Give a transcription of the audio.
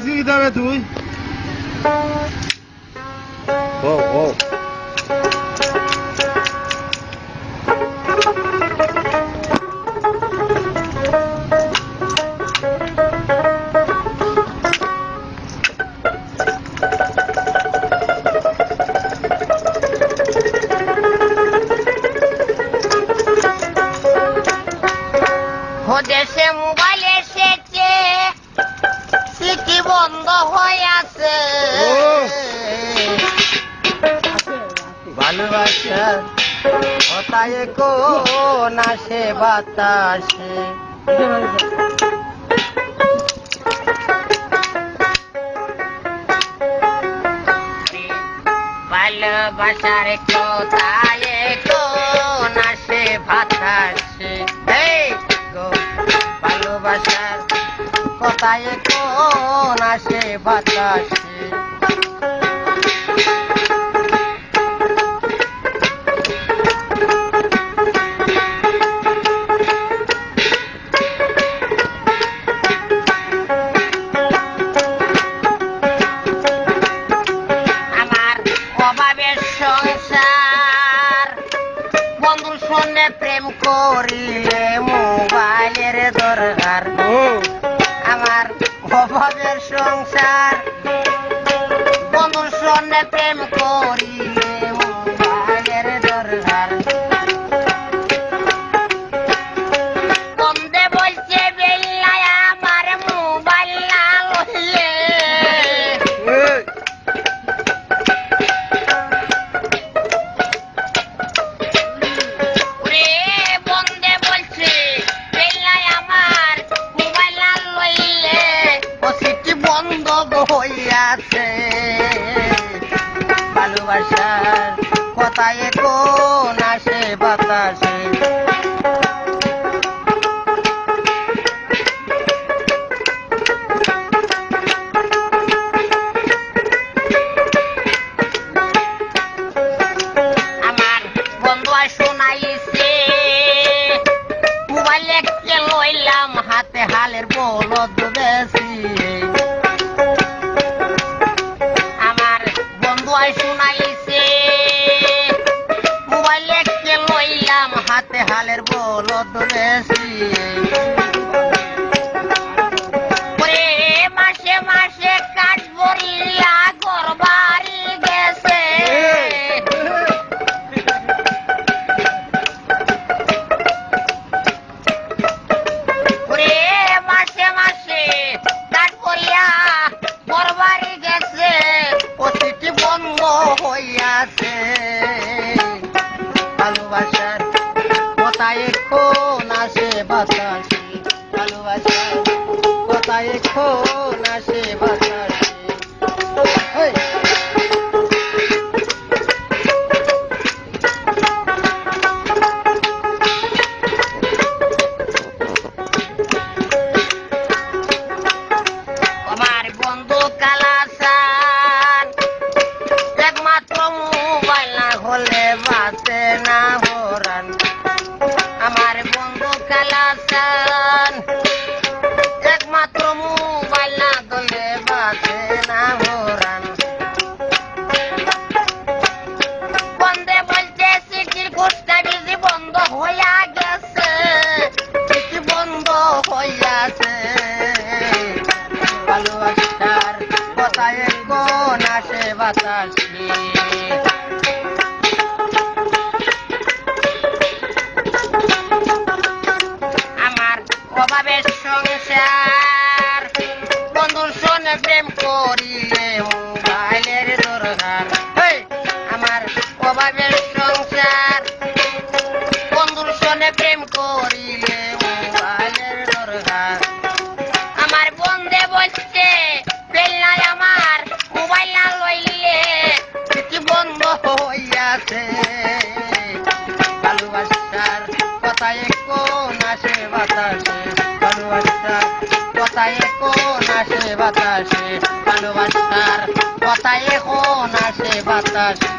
কি দাবে তুই ও ও দেশে মোবাইল এসেছে সিটি বন্ধ হয়ে আছে ভালোবাসা কথায় কোন আসে বাতাসে ভালোবাসার কথায় কোন আসে বাতাসে ভালোবাসার কথায় কোন আসে বাতাসে আমার অভাবের সংসার বন্ধুর সঙ্গে প্রেম করিলে মোবাইলের দরকার আমার অভাবের সংসার বন্ধুর সঙ্গে প্রেম করিলে মোবাইলের দরকার বন্ধে বলছে বেল্লায় আমার মোবাইল না লইলে বন্ধে বলছে বেল্লায় আমার মোবাইল না লইলে ও সিটি বন্ধ হইয়াছে ভালোবাসার কথায় কোন আসে বাতাসে আমার বন্ধু শোনাইছে মোবাইল কে লইলাম হাতে হালের বলদ বেশি আমার বন্ধু শোনাইছে মোবাইল কে লইলাম হাতে হালের বলদ বেশি মাসে মাসে কাজ বলিয়া ঘর বাড়ি গেছে মাসে মাসে কাজ করিয়া ঘর বাড়ি গেছে ও সিটি বন্ধ হইয়াছে ভালোবাসার কথায় কোন আসে বাতাসে ভালোবাসার কথায় কোন আসে বাতাসে আমার বন্ধু কালাসান একমাত্র মোবাইল না হলে বাঁচে না হরান আমার বন্ধু কালাসান একমাত্র মোবাইল না হলে বাঁচে না হরান বন্ধে বলছে সিটির ঘোষটা বিজি বন্ধ হইয়া গেছে সিটি বন্ধ হইয়াছে ভালোবাসার কথায় কোন আসে বাতাসে আমার অভাবের সংসার বন্ধুর সঙ্গে প্রেম করিলে মোবাইলের দরকার আমার অভাবের সংসার বন্ধুর সঙ্গে প্রেম করিলে মোবাইলের দরকার আমার বন্ধে বলছে বেল্লায় আমার মোবাইল না লইলে সিটি বন্ধ হইয়াছে ভালোবাসার কথায় কোন আসে বাতাসে ভালোবাসার কথায় কোন আসে বাতাসে ভালোবাসার কথায় কোন আসে বাতাসে